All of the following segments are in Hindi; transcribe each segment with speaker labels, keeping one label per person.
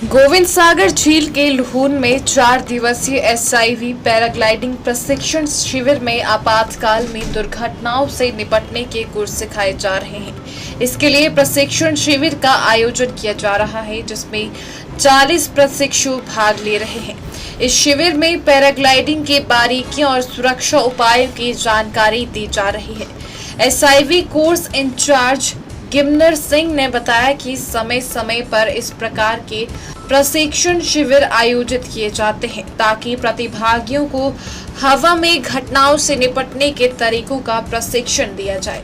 Speaker 1: गोविंद सागर झील के लूहून में 4 दिवसीय एसआईवी पैराग्लाइडिंग प्रशिक्षण शिविर में आपातकाल में दुर्घटनाओं से निपटने के गुर सिखाए जा रहे हैं। इसके लिए प्रशिक्षण शिविर का आयोजन किया जा रहा है, जिसमें 40 प्रशिक्षु भाग ले रहे हैं। इस शिविर में पैराग्लाइडिंग के बारीकियों और सुरक्षा उपायों की जानकारी दी जा रही है। एसआईवी कोर्स इंचार्ज गिमनर सिंह ने बताया कि समय समय पर इस प्रकार के प्रशिक्षण शिविर आयोजित किए जाते हैं ताकि प्रतिभागियों को हवा में घटनाओं से निपटने के तरीकों का प्रशिक्षण दिया जाए।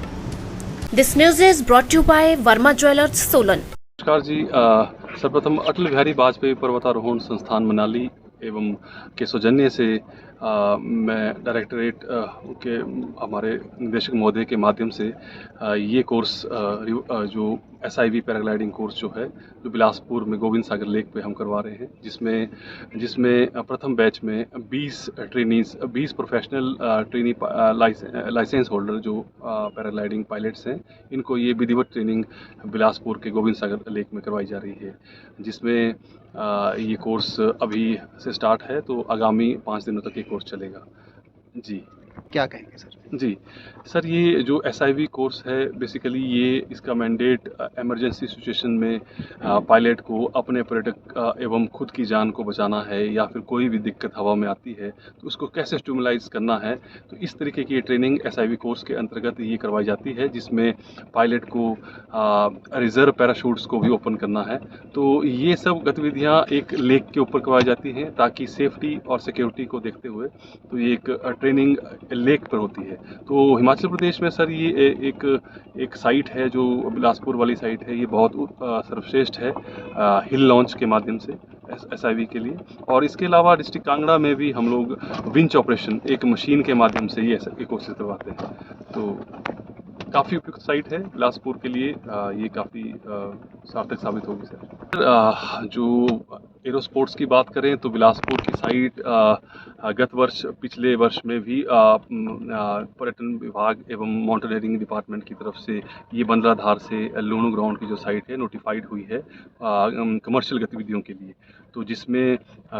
Speaker 2: This news is brought to you by Verma Jewelers, Solan.
Speaker 3: नमस्कार जी। सर्वप्रथम अटल बिहारी वाजपेयी पर्वतारोहण संस्थान मनाली एवं के सौजन्य से मैं डायरेक्टरेट के हमारे निदेशक महोदय के माध्यम से ये कोर्स जो एसआईवी पैराग्लाइडिंग कोर्स जो है जो बिलासपुर में गोविंद सागर लेक पे हम करवा रहे हैं, जिसमें प्रथम बैच में 20 प्रोफेशनल ट्रेनी लाइसेंस होल्डर जो पैराग्लाइडिंग पायलट्स हैं, इनको ये विधिवत ट्रेनिंग बिलासपुर के गोविंद सागर लेक में करवाई जा रही है, जिसमें ये कोर्स अभी से स्टार्ट है, तो आगामी 5 दिनों तक ये कोर्स चलेगा। जी,
Speaker 4: क्या कहेंगे सर?
Speaker 3: जी सर, ये जो एसआईवी कोर्स है बेसिकली ये इसका मैंडेट इमरजेंसी सिचुएशन में पायलट को अपने पर्यटक एवं खुद की जान को बचाना है, या फिर कोई भी दिक्कत हवा में आती है तो उसको कैसे स्टिमुलाइज करना है। तो इस तरीके की ट्रेनिंग एसआईवी कोर्स के अंतर्गत ये करवाई जाती है, जिसमें पायलट को रिजर्व पैराशूट्स को भी ओपन करना है। तो ये सब गतिविधियाँ एक लेक के ऊपर करवाई जाती हैं ताकि सेफ्टी और सिक्योरिटी को देखते हुए तो ये एक ट्रेनिंग लेक पर होती है। तो हिमाचल प्रदेश में सर ये एक साइट है जो बिलासपुर वाली साइट है, ये बहुत सर्वश्रेष्ठ है हिल लॉन्च के माध्यम से एसआईवी के लिए। और इसके अलावा डिस्ट्रिक्ट कांगड़ा में भी हम लोग विंच ऑपरेशन एक मशीन के माध्यम से ये कोर्सेज करवाते हैं। तो काफ़ी उपयुक्त साइट है बिलासपुर के लिए, ये काफ़ी सार्थक साबित होगी सर। जो एरोस्पोर्ट्स की बात करें तो बिलासपुर की साइट गत वर्ष पिछले वर्ष में भी पर्यटन विभाग एवं माउंटेनियरिंग डिपार्टमेंट की तरफ से ये बंदराधार से लूणू ग्राउंड की जो साइट है नोटिफाइड हुई है कमर्शियल गतिविधियों के लिए। तो जिसमें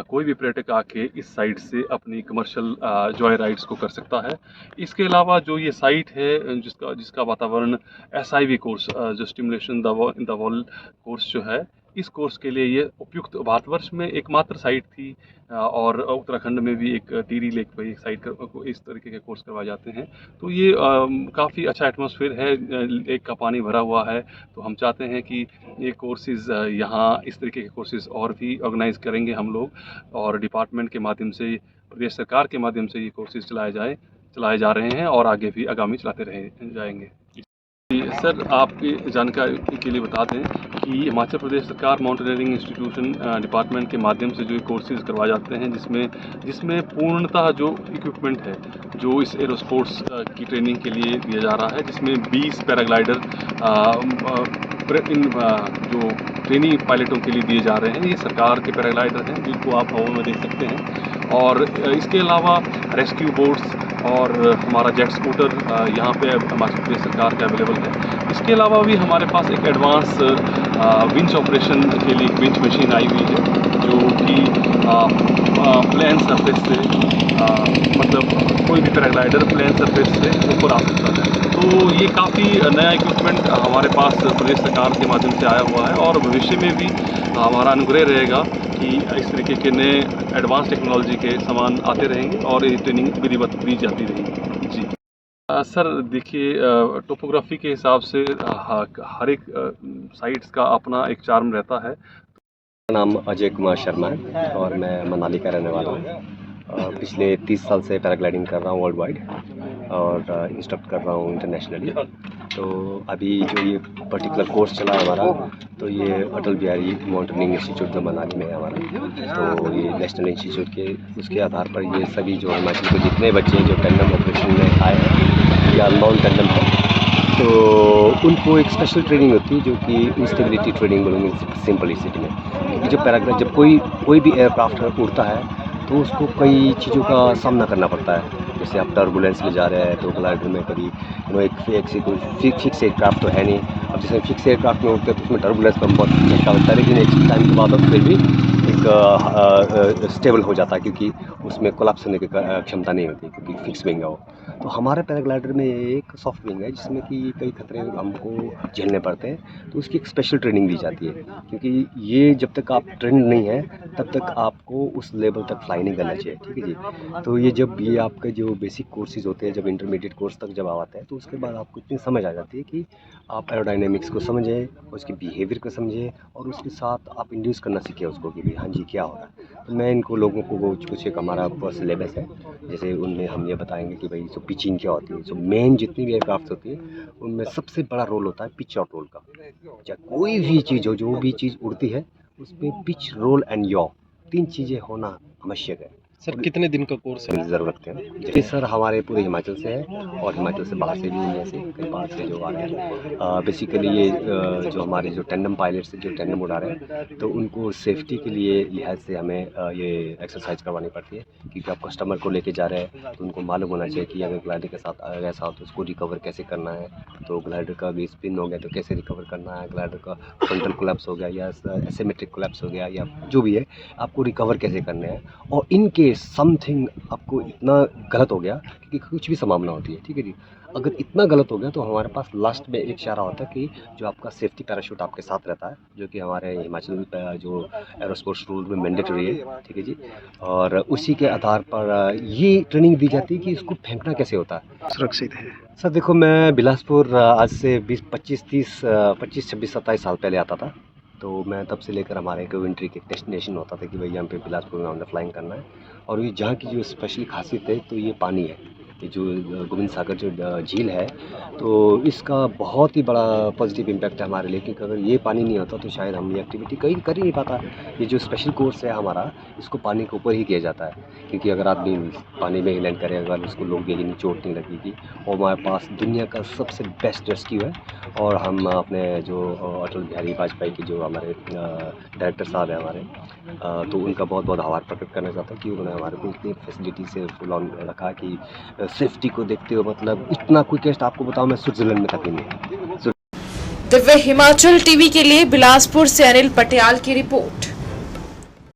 Speaker 3: कोई भी पर्यटक आके इस साइट से अपनी कमर्शियल जॉय राइड्स को कर सकता है। इसके अलावा जो ये साइट है जिसका वातावरण एसआईवी कोर्स जो stimulation in the world course जो है, इस कोर्स के लिए ये उपयुक्त भारतवर्ष में एकमात्र साइट थी। और उत्तराखंड में भी एक टीरी लेक पर एक साइट को इस तरीके के कोर्स करवाए जाते हैं। तो ये काफ़ी अच्छा एटमॉस्फेयर है, लेक का पानी भरा हुआ है। तो हम चाहते हैं कि ये कोर्सेज़ यहाँ इस तरीके के कोर्सेज़ और भी ऑर्गेनाइज करेंगे हम लोग, और डिपार्टमेंट के माध्यम से प्रदेश सरकार के माध्यम से ये कोर्सेज़ चलाए जा रहे हैं और आगे भी आगामी चलाते जाएंगे। सर, आपकी जानकारी के लिए बता दें कि हिमाचल प्रदेश सरकार माउंटेनियरिंग इंस्टीट्यूशन डिपार्टमेंट के माध्यम से जो कोर्सेज करवाए जाते हैं, जिसमें पूर्णतः जो इक्विपमेंट है जो इस एरोस्पोर्ट्स की ट्रेनिंग के लिए दिया जा रहा है, जिसमें 20 पैराग्लाइडर इन जो ट्रेनी पायलटों के लिए दिए जा रहे हैं। ये सरकार के पैराग्लाइडर हैं जिनको आप हवा में देख सकते हैं। और इसके अलावा रेस्क्यू बोट्स और हमारा जेट स्कूटर यहाँ पे हिमाचल प्रदेश सरकार के अवेलेबल है। इसके अलावा भी हमारे पास एक एडवांस विंच ऑपरेशन के लिए एक विंच मशीन आई हुई है, जो कि प्लेन सरफेस से मतलब कोई भी पैराग्लाइडर प्लेन सरफेस से ऊपर आ सकता है। तो ये काफ़ी नया इक्विपमेंट हमारे पास प्रदेश सरकार के माध्यम से आया हुआ है, और भविष्य में भी हमारा अनुग्रह रहेगा कि इस तरीके के नए एडवांस टेक्नोलॉजी के सामान आते रहेंगे और ये ट्रेनिंग विधिवत दी जाती रहेगी। जी सर, देखिए टोपोग्राफी के हिसाब से हर एक साइट्स का अपना एक चार्म रहता है।
Speaker 5: मेरा नाम अजय कुमार शर्मा है और मैं मनाली का रहने वाला हूँ। पिछले 30 साल से पैराग्लाइडिंग कर रहा हूँ वर्ल्ड वाइड, और इंस्ट्रक्ट कर रहा हूँ इंटरनेशनली। तो अभी जो ये पर्टिकुलर कोर्स चला है हमारा, तो ये अटल बिहारी माउंटेनियरिंग इंस्टीट्यूट जो मनाली में है हमारा, तो ये नेशनल इंस्टीट्यूट के उसके आधार पर ये सभी जो हिमाचल के जितने बच्चे जो टैंडम ऑपरेशन में आए हैं या माउंट टैंडम है, तो उनको एक स्पेशल ट्रेनिंग होती है जो कि इंस्टेबिलिटी ट्रेनिंग बोलेंगे सिंपलिसिटी में। क्योंकि जो जब कोई भी एयरक्राफ्ट उड़ता है तो उसको कई चीज़ों का सामना करना पड़ता है। जैसे आप टर्बुलेंस में जा रहे हैं तो ग्लाइडर में कभी एक कोई फिक्स एयरक्राफ्ट तो है नहीं। अब जैसे फिक्स एयरक्राफ्ट में उठते हैं तो उसमें टर्बुलेंस में बहुत झटका लगता है, लेकिन एक टाइम के बाद अब फिर भी एक स्टेबल हो जाता है, क्योंकि उसमें कोलैप्स होने की क्षमता नहीं होती, क्योंकि फिक्स विंग है वो। तो हमारे पैराग्लाइडर में एक सॉफ्ट विंग है जिसमें कि कई खतरे हमको झेलने पड़ते हैं, तो उसकी एक स्पेशल ट्रेनिंग दी जाती है, क्योंकि ये जब तक आप ट्रेंड नहीं है तब तक आपको उस लेवल तक फ्लाई नहीं करना चाहिए, ठीक है जी। तो ये जब ये आपके जो बेसिक कोर्सेज होते हैं, जब इंटरमीडिएट कोर्स तक जब आते हैं, तो उसके बाद आपको इतनी समझ आ जाती है कि आप एरोडायनेमिक्स को समझें, उसके बिहेवियर को समझें, और उसके साथ आप इंड्यूस करना सीखें उसको कि भाई हाँ जी क्या हो रहा है। तो मैं इनको लोगों को कुछ एक हमारा सिलेबस है, जैसे उनमें हम ये बताएंगे कि भाई जो पिचिंग क्या होती है, जो मेन जितनी भी एयरक्राफ्ट होती है उनमें सबसे बड़ा रोल होता है पिच और रोल का। चाहे कोई भी चीज़ हो, जो भी चीज़ उड़ती है, उसमें पिच, रोल एंड यॉ 3 चीज़ें होना आवश्यक है।
Speaker 4: सर कितने दिन का कोर्स है?
Speaker 5: ज़रूर रखते हैं जी सर। हमारे पूरे हिमाचल से है, और हिमाचल से बाहर से भी, इंडिया से कई बाहर से जो आ रहे हैं। बेसिकली ये जो हमारे जो टैंडम पायलट्स जो टैंडम उड़ा रहे हैं, तो उनको सेफ्टी के लिए लिहाज से हमें ये एक्सरसाइज करवानी पड़ती है, क्योंकि आप कस्टमर को लेके जा रहे हैं तो उनको मालूम होना चाहिए कि अगर ग्लाइडर के साथ अगर ऐसा हो तो उसको रिकवर कैसे करना है। तो ग्लाइडर का भी स्पिन हो गया तो कैसे रिकवर करना है, ग्लाइडर का फ्रंटल कोलैप्स हो गया या एसिमेट्रिक कोलैप्स हो गया या जो भी है, आपको रिकवर कैसे करने हैं। और इन केस समथिंग आपको इतना गलत हो गया, क्योंकि कुछ भी संभावना होती है, ठीक है जी। अगर इतना गलत हो गया तो हमारे पास लास्ट में एक इशारा होता है कि जो आपका सेफ्टी पैराशूट आपके साथ रहता है, जो कि हमारे हिमाचल जो एरोस्पोर्ट्स रूल में मैंडेटरी है, ठीक है जी। और उसी के आधार पर ये ट्रेनिंग दी जाती है कि इसको फेंकना कैसे होता है,
Speaker 4: सुरक्षित है।
Speaker 5: सर देखो, मैं बिलासपुर आज से 25, 26, 27 साल पहले आता था। तो मैं तब से लेकर हमारे एक एंट्री के डेस्टिनेशन होता था कि भाई यहाँ पे बिलासपुर में हमने फ्लाइंग करना है। और ये जहाँ की जो स्पेशली खासियत है तो ये पानी है, ये जो गोविंद सागर जो झील है, तो इसका बहुत ही बड़ा पॉजिटिव इम्पैक्ट है हमारे लिए, क्योंकि अगर ये पानी नहीं होता तो शायद हम ये एक्टिविटी कहीं कर ही नहीं पाता। ये जो स्पेशल कोर्स है हमारा, इसको पानी के ऊपर ही किया जाता है, क्योंकि अगर आदमी पानी में ही लैंड करेगा उसको लगेगी नहीं, चोट नहीं लगेगी। और हमारे पास दुनिया का सबसे बेस्ट रेस्क्यू है, और हम अपने जो अटल बिहारी वाजपेयी के जो हमारे डायरेक्टर साहब हैं हमारे, तो उनका बहुत बहुत आभार प्रकट करना चाहता हूँ कि उन्होंने हमारे को इतनी फैसिलिटी से फुल ऑन रखा कि सेफ्टी को देखते हो, मतलब इतना क्विकेस्ट आपको बताऊं मैं स्विट्जरलैंड में कभी नहीं।
Speaker 1: दिव्य हिमाचल टीवी के लिए बिलासपुर से अनिल पटियाल की रिपोर्ट।